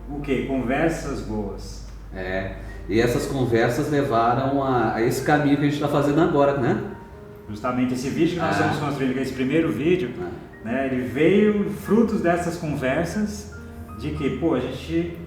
o quê? Conversas boas. E essas conversas levaram a esse caminho que a gente está fazendo agora, né? Justamente esse vídeo que nós estamos construindo, que é esse primeiro vídeo, né, ele veio frutos dessas conversas de que, a gente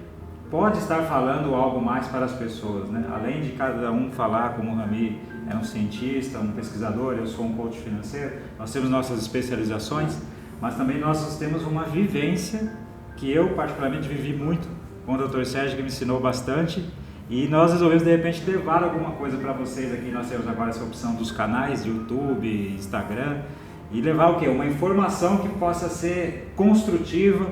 pode estar falando algo mais para as pessoas, né? Além de cada um falar, como o Rami é um cientista, um pesquisador, eu sou um coach financeiro, nós temos nossas especializações, mas também nós temos uma vivência que eu particularmente vivi muito com o Dr. Sérgio, que me ensinou bastante, e nós resolvemos de repente levar alguma coisa para vocês aqui. Nós temos agora essa opção dos canais de YouTube, Instagram, e levar o quê? Uma informação que possa ser construtiva,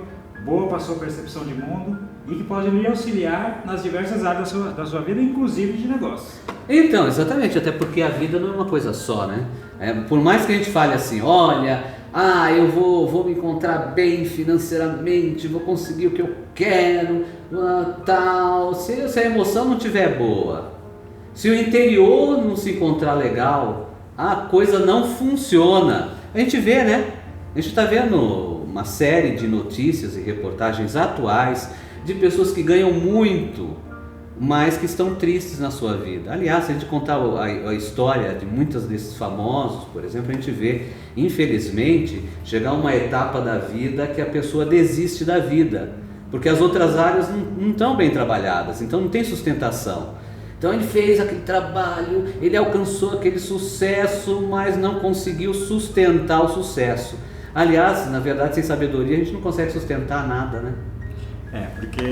boa para a sua percepção de mundo e que pode lhe auxiliar nas diversas áreas da sua vida, inclusive de negócio. Então, exatamente, até porque a vida não é uma coisa só, né? Por mais que a gente fale assim, olha, eu vou me encontrar bem financeiramente, vou conseguir o que eu quero, tal. Se a emoção não estiver boa, se o interior não se encontrar legal, a coisa não funciona. A gente vê, né? A gente está vendo uma série de notícias e reportagens atuais de pessoas que ganham muito, mas que estão tristes na sua vida. Aliás, se a gente contar a história de muitos desses famosos, por exemplo, a gente vê, infelizmente, chegar uma etapa da vida que a pessoa desiste da vida, porque as outras áreas não estão bem trabalhadas, então não tem sustentação. Então ele fez aquele trabalho, ele alcançou aquele sucesso, mas não conseguiu sustentar o sucesso. Aliás, na verdade, sem sabedoria a gente não consegue sustentar nada, né? Porque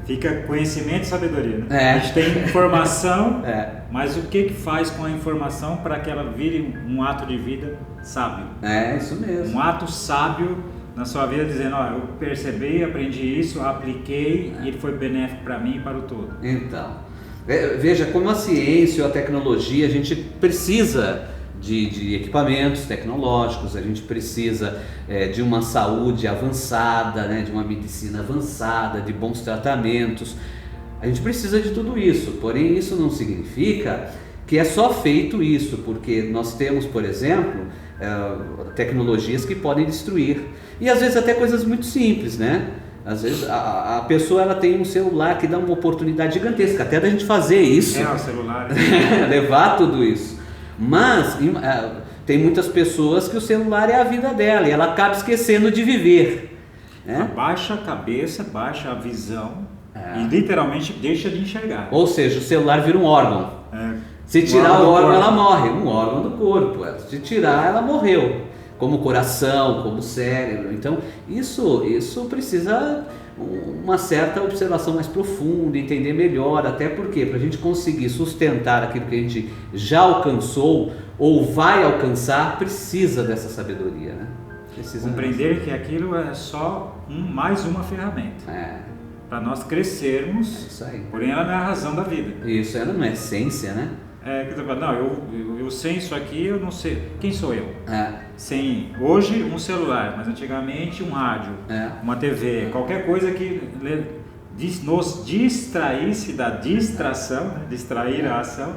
fica conhecimento e sabedoria, né? A gente tem informação, mas o que faz com a informação para que ela vire um ato de vida sábio? Isso mesmo. Um ato sábio na sua vida, dizendo, eu percebi, aprendi isso, apliquei e ele foi benéfico para mim e para o todo. Então, veja como a ciência ou a tecnologia, a gente precisa de equipamentos tecnológicos, a gente precisa de uma saúde avançada, né, de uma medicina avançada, de bons tratamentos. A gente precisa de tudo isso, porém isso não significa que é só feito isso, porque nós temos, por exemplo, tecnologias que podem destruir, e às vezes até coisas muito simples, né? Às vezes a pessoa ela tem um celular que dá uma oportunidade gigantesca até da gente fazer isso, o celular, levar tudo isso. Mas tem muitas pessoas que o celular é a vida dela e ela acaba esquecendo de viver, né? Baixa a cabeça, baixa a visão e literalmente deixa de enxergar. Ou seja, o celular vira um órgão. Se tirar o órgão, ela morre, um órgão do corpo. Se tirar, ela morreu, como o coração, como o cérebro. Então isso precisa uma certa observação mais profunda, entender melhor, até porque para a gente conseguir sustentar aquilo que a gente já alcançou ou vai alcançar, precisa dessa sabedoria, né? Precisa compreender que aquilo é só mais uma ferramenta para nós crescermos, isso aí. Porém ela não é a razão da vida. Isso, ela não é essência, né? Eu sem isso aqui eu não sei quem sou eu. Sem hoje um celular, mas antigamente um rádio, uma TV, qualquer coisa que nos distraísse da distração, distrair a ação,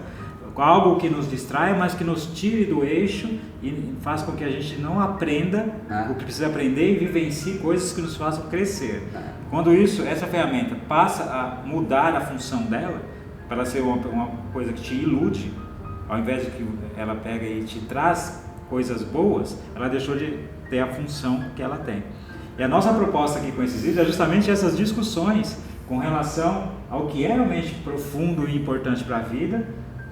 algo que nos distrai, mas que nos tire do eixo e faz com que a gente não aprenda o que precisa aprender e vivencie coisas que nos façam crescer. Quando essa ferramenta passa a mudar a função dela, para ela ser uma coisa que te ilude, ao invés de que ela pega e te traz coisas boas, ela deixou de ter a função que ela tem. E a nossa proposta aqui com esses vídeos é justamente essas discussões com relação ao que é realmente profundo e importante para a vida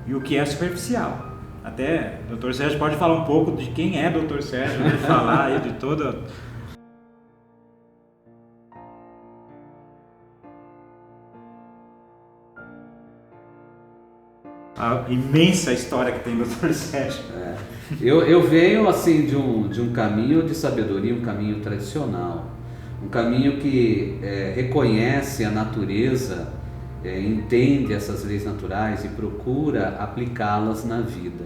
e o que é superficial. Até o Dr. Sérgio pode falar um pouco de quem é Dr. Sérgio, de falar aí de toda a imensa história que tem o Dr. Sérgio. Eu venho assim de um caminho de sabedoria, um caminho tradicional, um caminho que reconhece a natureza, entende essas leis naturais e procura aplicá-las na vida.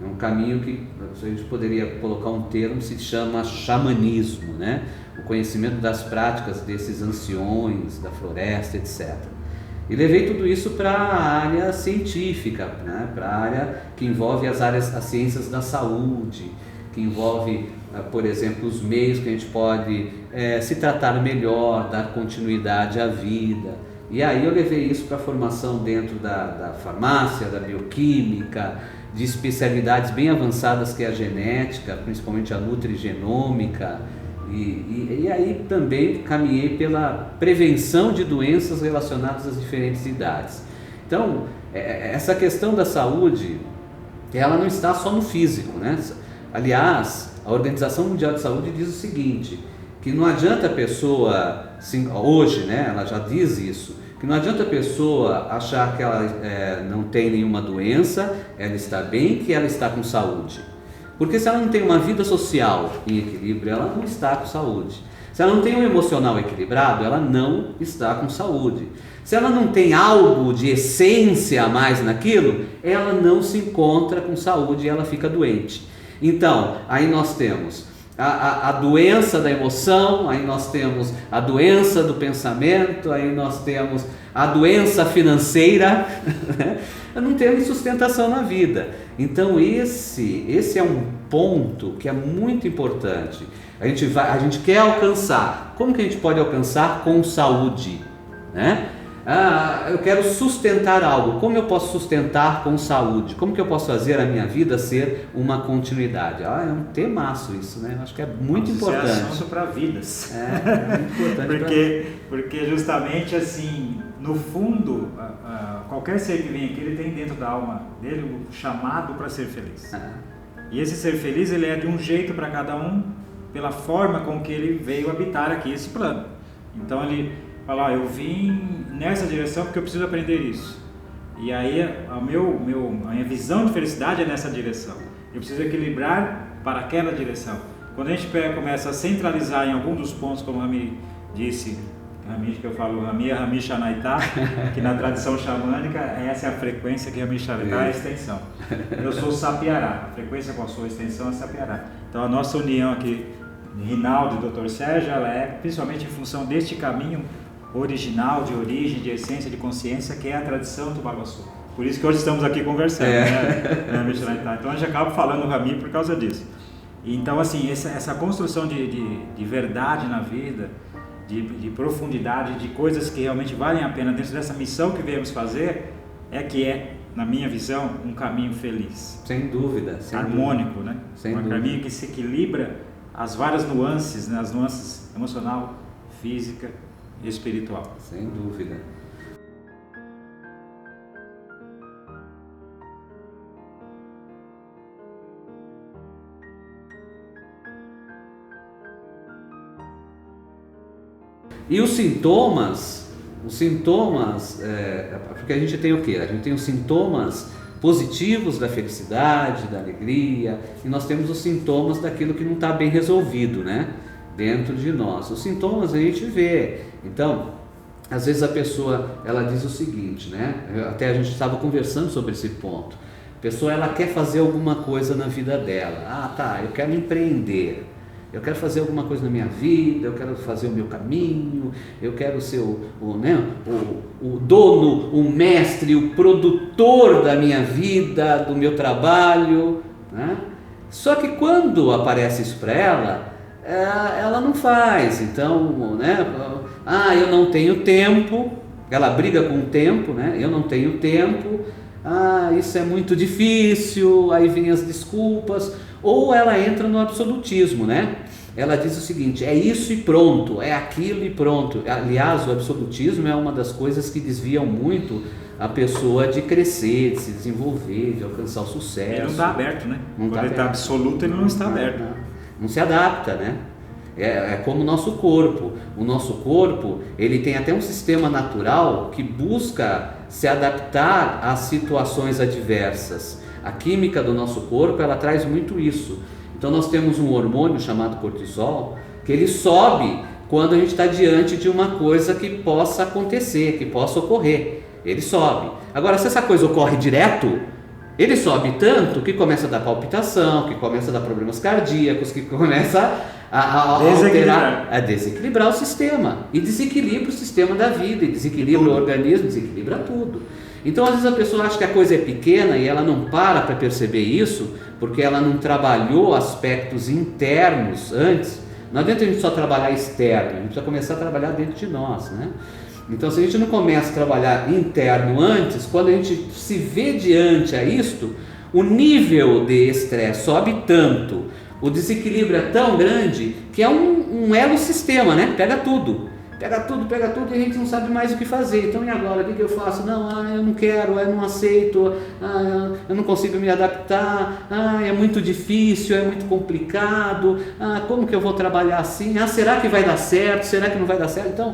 É um caminho que a gente poderia colocar um termo que se chama xamanismo, né? O conhecimento das práticas desses anciões da floresta, etc. E levei tudo isso para a área científica, né? Para a área que envolve as ciências da saúde, que envolve por exemplo, os meios que a gente pode se tratar melhor, dar continuidade à vida. E aí eu levei isso para a formação dentro da farmácia, da bioquímica, de especialidades bem avançadas que é a genética, principalmente a nutrigenômica, e aí também caminhei pela prevenção de doenças relacionadas às diferentes idades. Então, essa questão da saúde, ela não está só no físico, né? Aliás, a Organização Mundial de Saúde diz o seguinte, que não adianta a pessoa, hoje, né, ela já diz isso, que não adianta a pessoa achar que ela não tem nenhuma doença, ela está bem, que ela está com saúde. Porque se ela não tem uma vida social em equilíbrio, ela não está com saúde. Se ela não tem um emocional equilibrado, ela não está com saúde. Se ela não tem algo de essência a mais naquilo, ela não se encontra com saúde e ela fica doente. Então, aí nós temos a doença da emoção, aí nós temos a doença do pensamento, aí nós temos a doença financeira, não temos sustentação na vida. Então esse é um ponto que é muito importante. A gente quer alcançar. Como que a gente pode alcançar? Com saúde, né? Eu quero sustentar algo. Como eu posso sustentar com saúde? Como que eu posso fazer a minha vida ser uma continuidade? É um temaço isso, né? Acho que é muito importante. Isso é assunto para vidas. É muito importante. porque justamente assim, no fundo, qualquer ser que vem aqui, ele tem dentro da alma dele o chamado para ser feliz. E esse ser feliz, ele é de um jeito para cada um, pela forma com que ele veio habitar aqui esse plano. Então ele fala, eu vim nessa direção porque eu preciso aprender isso. E aí a minha visão de felicidade é nessa direção. Eu preciso equilibrar para aquela direção. Quando a gente começa a centralizar em algum dos pontos, como a Rami disse, que eu falo, Rami Shanaitá, que na tradição xamânica, essa é a frequência que Rami Shanaitá é a extensão. Eu sou Sapiará, a frequência com a sua extensão é Sapiará. Então a nossa união aqui, Rinaldo e Dr. Sérgio, ela é principalmente em função deste caminho original, de origem, de essência, de consciência, que é a tradição do Baguaçu. Por isso que hoje estamos aqui conversando, né? Então a gente acaba falando Rami por causa disso. Então assim, essa construção de verdade na vida, de profundidade, de coisas que realmente valem a pena dentro dessa missão que viemos fazer, na minha visão, um caminho feliz. Sem dúvida. Harmônico, né? Sem dúvida. Caminho que se equilibra as várias nuances, né? As nuances emocional, física e espiritual. Sem dúvida. E os sintomas, porque a gente tem o quê? A gente tem os sintomas positivos da felicidade, da alegria, e nós temos os sintomas daquilo que não está bem resolvido, né? Dentro de nós. Os sintomas a gente vê. Então, às vezes a pessoa, ela diz o seguinte, né? Até a gente estava conversando sobre esse ponto. A pessoa, ela quer fazer alguma coisa na vida dela. Eu quero empreender. Eu quero fazer alguma coisa na minha vida, eu quero fazer o meu caminho, eu quero ser o dono, o mestre, o produtor da minha vida, do meu trabalho, né? Só que quando aparece isso para ela não faz. Então, né? Eu não tenho tempo, ela briga com o tempo, né? Eu não tenho tempo, isso é muito difícil, aí vem as desculpas. Ou ela entra no absolutismo, né? Ela diz o seguinte, é isso e pronto, é aquilo e pronto. Aliás, o absolutismo é uma das coisas que desviam muito a pessoa de crescer, de se desenvolver, de alcançar o sucesso. Ele não está aberto, né? Quando ele está absoluto, ele não está aberto. Não se adapta, né? É como o nosso corpo. O nosso corpo, ele tem até um sistema natural que busca se adaptar às situações adversas. A química do nosso corpo, ela traz muito isso. Então nós temos um hormônio chamado cortisol, que ele sobe quando a gente está diante de uma coisa que possa acontecer, que possa ocorrer. Ele sobe. Agora, se essa coisa ocorre direto, Ele sobe tanto que começa a dar palpitação, que começa a dar problemas cardíacos, que começa a desequilibrar o sistema. E desequilibra o sistema da vida, e desequilibra o organismo, desequilibra tudo. Então às vezes a pessoa acha que a coisa é pequena e ela não para perceber isso, porque ela não trabalhou aspectos internos antes. Não adianta a gente só trabalhar externo, a gente precisa começar a trabalhar dentro de nós, né? Então, se a gente não começa a trabalhar interno antes, quando a gente se vê diante a isto, o nível de estresse sobe tanto, o desequilíbrio é tão grande, que é um ecossistema, né? Pega tudo e a gente não sabe mais o que fazer. Então, e agora? O que eu faço? Não, eu não quero, eu não aceito, eu não consigo me adaptar, é muito difícil, é muito complicado, como que eu vou trabalhar assim? Será que vai dar certo? Será que não vai dar certo? Então,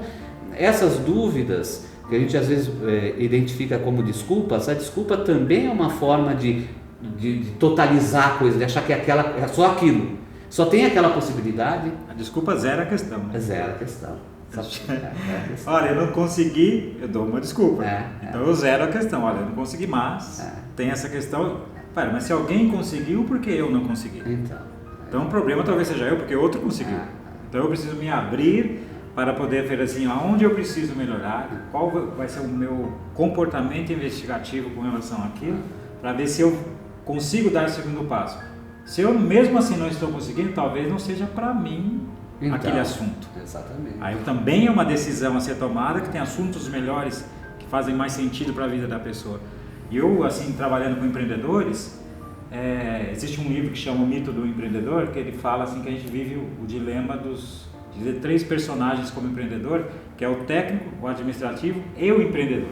essas dúvidas que a gente às vezes identifica como desculpas, a desculpa também é uma forma de totalizar a coisa, de achar que é só aquilo, só tem aquela possibilidade. A desculpa zera a questão, né? Zera a questão. Olha, eu não consegui, eu dou uma desculpa. Então eu zero a questão. Olha, eu não consegui, mas tem essa questão. Mas se alguém conseguiu, por que eu não consegui? Então o problema talvez seja eu, porque outro conseguiu. Então eu preciso me abrir para poder ver assim, aonde eu preciso melhorar, qual vai ser o meu comportamento investigativo com relação àquilo, para ver se eu consigo dar o segundo passo. Se eu mesmo assim não estou conseguindo, talvez não seja para mim aquele assunto. Exatamente. Aí também é uma decisão a ser tomada, que tem assuntos melhores, que fazem mais sentido para a vida da pessoa. E eu, assim, trabalhando com empreendedores, existe um livro que chama O Mito do Empreendedor, que ele fala assim que a gente vive o dilema de 3 personagens como empreendedor, que é o técnico, o administrativo e o empreendedor.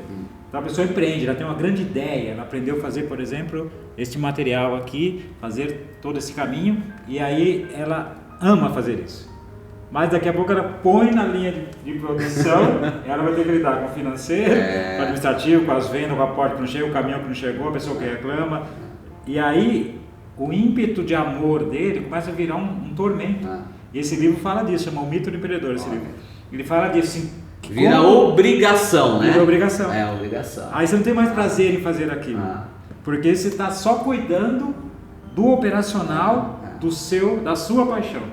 Então a pessoa empreende, ela tem uma grande ideia, ela aprendeu a fazer, por exemplo, este material aqui, fazer todo esse caminho, e aí ela ama fazer isso. Mas daqui a pouco ela põe na linha de produção, ela vai ter que lidar com o financeiro, com o administrativo, com as vendas, com a porta que não chega, o caminhão que não chegou, a pessoa que reclama, e aí o ímpeto de amor dele começa a virar um tormento. E esse livro fala disso, chama O Mito do Empreendedor, esse livro. Ele fala disso, assim, vira obrigação, né? Vira obrigação. Obrigação. Aí você não tem mais prazer em fazer aquilo. Porque você está só cuidando do operacional, da sua paixão.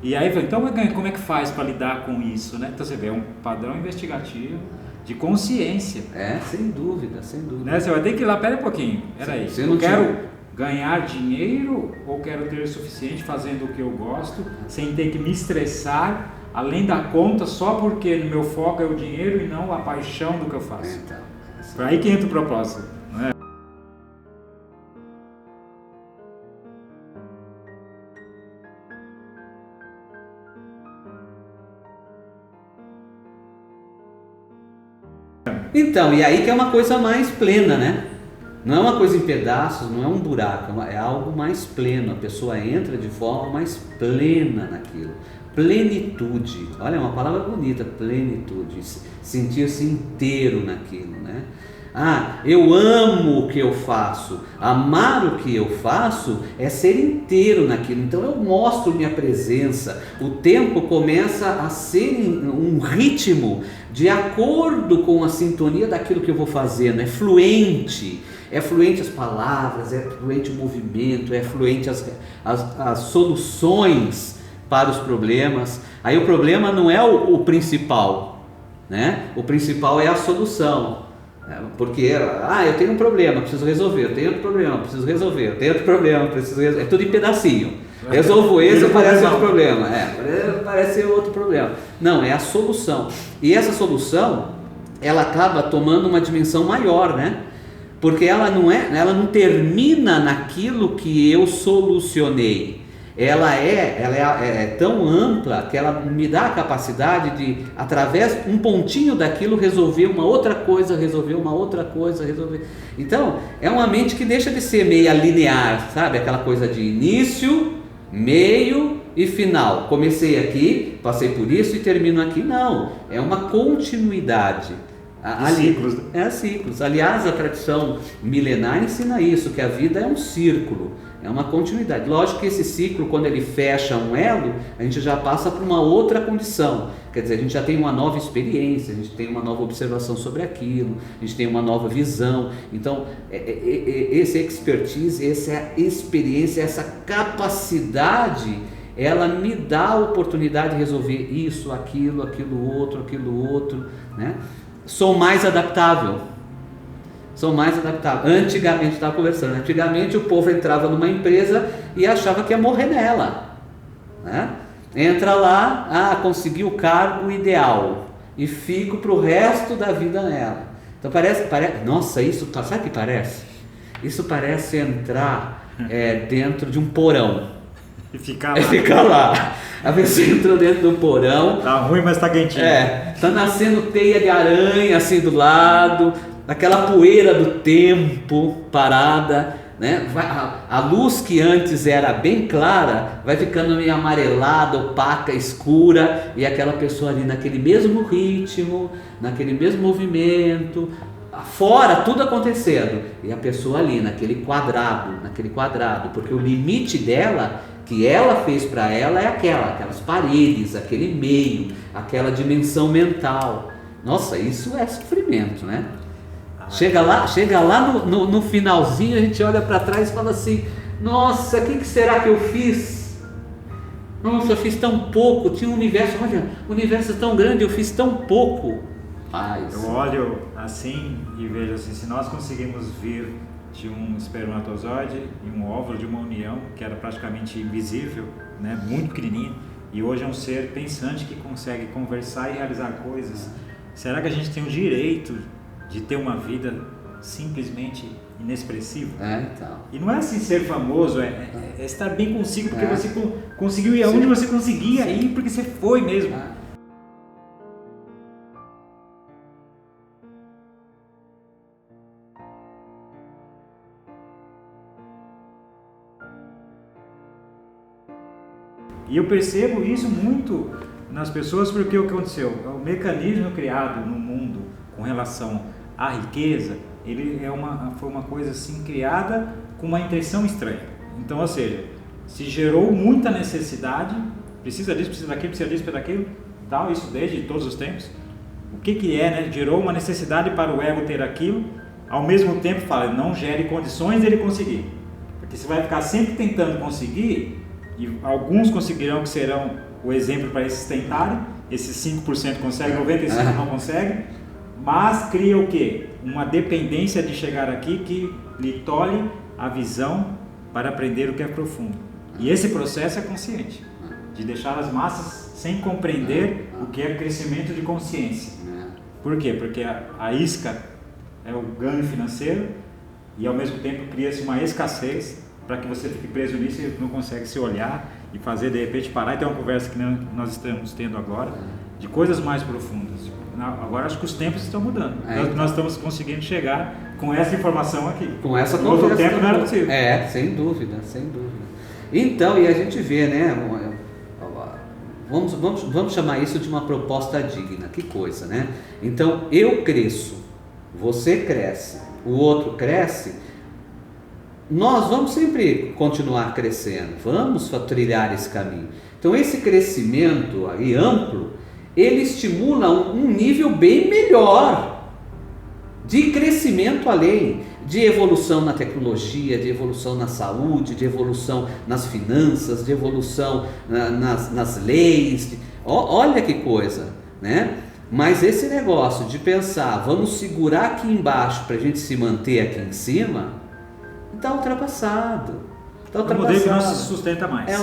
E aí, então como é que faz para lidar com isso, né? Então você vê, é um padrão investigativo de consciência. Sem dúvida. Né? Você vai ter que ir lá, pera um pouquinho, peraí, eu quero ganhar dinheiro ou quero ter o suficiente fazendo o que eu gosto, sem ter que me estressar além da conta, só porque no meu foco é o dinheiro e não a paixão do que eu faço. Por aí que entra o propósito, não é? Então, e aí que é uma coisa mais plena, né? Não é uma coisa em pedaços, não é um buraco, é algo mais pleno. A pessoa entra de forma mais plena naquilo. Plenitude, olha, é uma palavra bonita, plenitude, sentir-se inteiro naquilo, né? Eu amo o que eu faço. Amar o que eu faço é ser inteiro naquilo. Então eu mostro minha presença. O tempo começa a ser um ritmo de acordo com a sintonia daquilo que eu vou fazendo. É fluente as palavras, é fluente o movimento, é fluente as soluções para os problemas. Aí o problema não é o principal, né? O principal é a solução. Porque eu tenho um problema, preciso resolver, eu tenho outro problema, preciso resolver, eu tenho outro problema, preciso resolver. É tudo em pedacinho. Resolvo esse, aparece outro problema. Aparece outro problema. Não, é a solução. E essa solução, ela acaba tomando uma dimensão maior, né? Porque ela não termina naquilo que eu solucionei. Ela é tão ampla que ela me dá a capacidade de, através um pontinho daquilo, resolver uma outra coisa. Então, é uma mente que deixa de ser meia linear, sabe? Aquela coisa de início, meio e final. Comecei aqui, passei por isso e termino aqui. Não, é uma continuidade. ciclos. Ciclos. Aliás, a tradição milenar ensina isso, que a vida é um círculo, é uma continuidade. Lógico que esse ciclo, quando ele fecha um elo, a gente já passa para uma outra condição. Quer dizer, a gente já tem uma nova experiência, a gente tem uma nova observação sobre aquilo, a gente tem uma nova visão. Então, esse expertise, essa experiência, essa capacidade, ela me dá a oportunidade de resolver isso, aquilo outro, né? Sou mais adaptável. Antigamente, estava conversando, antigamente o povo entrava numa empresa e achava que ia morrer nela, né? Entra lá, consegui o cargo ideal e fico para o resto da vida nela. Então parece, nossa, isso, sabe o que parece? Isso parece entrar dentro de um porão. E ficar lá. Ficar lá. A pessoa entrou dentro do porão. Tá ruim, mas tá quentinho. Tá nascendo teia de aranha assim do lado, aquela poeira do tempo parada, né? A luz que antes era bem clara vai ficando meio amarelada, opaca, escura, e aquela pessoa ali naquele mesmo ritmo, naquele mesmo movimento, fora tudo acontecendo, e a pessoa ali naquele quadrado, porque o limite dela, que ela fez para ela, é aquelas paredes, aquele meio, aquela dimensão mental. Nossa, isso é sofrimento, né? Chega lá no finalzinho, a gente olha para trás e fala assim: nossa, o que será que eu fiz? Nossa, eu fiz tão pouco, tinha um universo, olha, o universo é tão grande, eu fiz tão pouco. Eu olho assim e vejo assim, se nós conseguimos vir de um espermatozoide e um óvulo de uma união que era praticamente invisível, né, muito pequenininho, e hoje é um ser pensante que consegue conversar e realizar coisas, será que a gente tem o direito de ter uma vida simplesmente inexpressiva? Então. E não é assim ser famoso, é estar bem consigo, porque você conseguiu ir aonde você conseguia ir, porque você foi mesmo. E eu percebo isso muito nas pessoas, porque o que aconteceu? O mecanismo criado no mundo com relação à riqueza, ele foi uma coisa assim criada com uma intenção estranha. Então, ou seja, se gerou muita necessidade, precisa disso, precisa daquilo, precisa daquilo, tal, isso desde todos os tempos. O que é, né? Gerou uma necessidade para o ego ter aquilo, ao mesmo tempo fala, não gere condições de ele conseguir. Porque você vai ficar sempre tentando conseguir, e alguns conseguirão, que serão o exemplo para esses tentarem, esses 5% conseguem, 95% não conseguem, mas cria o quê? Uma dependência de chegar aqui que lhe tolhe a visão para aprender o que é profundo. E esse processo é consciente, de deixar as massas sem compreender o que é crescimento de consciência. Por quê? Porque a isca é o ganho financeiro e ao mesmo tempo cria-se uma escassez para que você fique preso nisso e não consegue se olhar e fazer, de repente, parar e ter uma conversa que nós estamos tendo agora, de coisas mais profundas. Agora acho que os tempos estão mudando. Nós estamos conseguindo chegar com essa informação aqui. Com essa conversa. No outro tempo não era possível. Sem dúvida. Então, e a gente vê, né? Vamos chamar isso de uma proposta digna. Que coisa, né? Então, eu cresço, você cresce, o outro cresce. Nós vamos sempre continuar crescendo, vamos trilhar esse caminho. Então esse crescimento aí amplo, ele estimula um nível bem melhor de crescimento além, de evolução na tecnologia, de evolução na saúde, de evolução nas finanças, de evolução nas leis. Olha que coisa, né? Mas esse negócio de pensar, vamos segurar aqui embaixo para a gente se manter aqui em cima, está ultrapassado. É um modelo que não se sustenta mais. É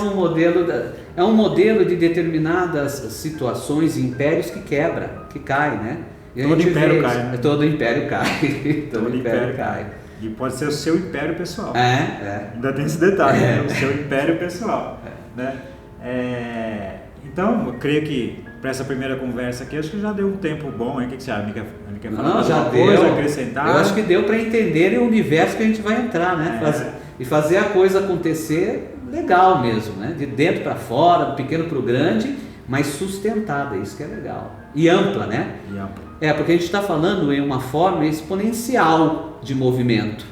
um modelo de determinadas situações e impérios que quebra, que cai, né? Todo império cai, né? Todo império cai. Todo império cai. E pode ser o seu império pessoal. Ainda tem esse detalhe, né? O seu império pessoal. Né? Então, eu creio que para essa primeira conversa aqui, acho que já deu um tempo bom. O que você acha? Quer falar já deu. Coisa, acrescentar? Eu acho que deu para entenderem o universo que a gente vai entrar, né? E fazer a coisa acontecer legal mesmo, né? De dentro para fora, do pequeno para o grande, mas sustentada. Isso que é legal. e ampla, né? E ampla. Porque a gente está falando em uma forma exponencial de movimento,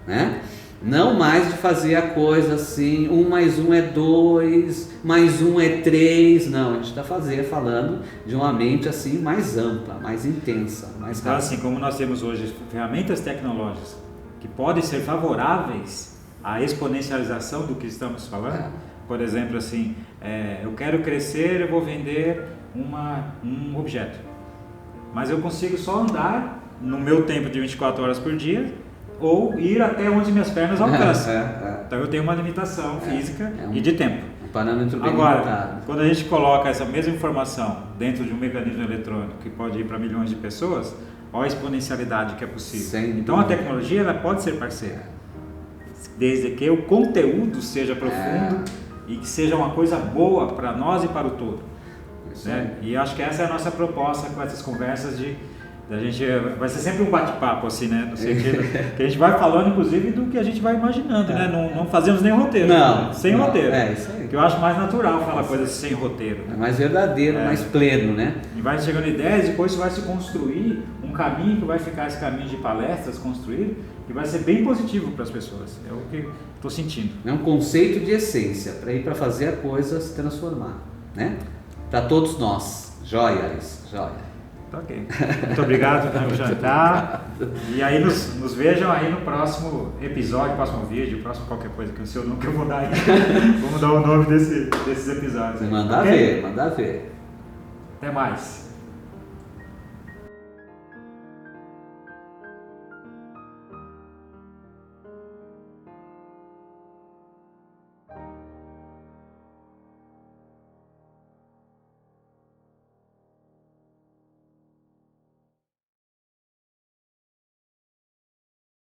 né? Não mais de fazer a coisa assim, 1 mais 1 é 2, mais 1 é 3, não, a gente está falando de uma mente assim mais ampla, mais intensa, mais rápida. Então, assim, como nós temos hoje ferramentas tecnológicas que podem ser favoráveis à exponencialização do que estamos falando, por exemplo, assim, eu quero crescer, eu vou vender um objeto, mas eu consigo só andar no meu tempo de 24 horas por dia, ou ir até onde minhas pernas alcançam. Então eu tenho uma limitação física e de tempo. Um parâmetro bem Agora, limitado. quando a gente coloca essa mesma informação dentro de um mecanismo eletrônico que pode ir para milhões de pessoas, olha a exponencialidade que é possível. Então a tecnologia ela pode ser parceira, desde que o conteúdo seja profundo e que seja uma coisa boa para nós e para o todo. Né? E acho que essa é a nossa proposta com essas conversas a gente vai ser sempre um bate-papo assim, né? No sentido que a gente vai falando, inclusive, do que a gente vai imaginando, né? Não fazemos nem roteiro. Sem roteiro. Isso aí. Que eu acho mais natural falar coisas sem roteiro. Né? É mais verdadeiro, mais pleno, né? E vai chegando ideias, depois isso vai se construir um caminho que vai ficar esse caminho de palestras construído, que vai ser bem positivo para as pessoas. É o que estou sentindo. É um conceito de essência para ir para fazer a coisa se transformar, né? Para todos nós. Joia, Alice. Joia. Ok. Muito obrigado pelo jantar. E aí nos vejam aí no próximo episódio, próximo vídeo, próximo qualquer coisa, que eu sei o nome que eu vou dar aí. Vamos dar o nome desses episódios. Manda ver. Até mais.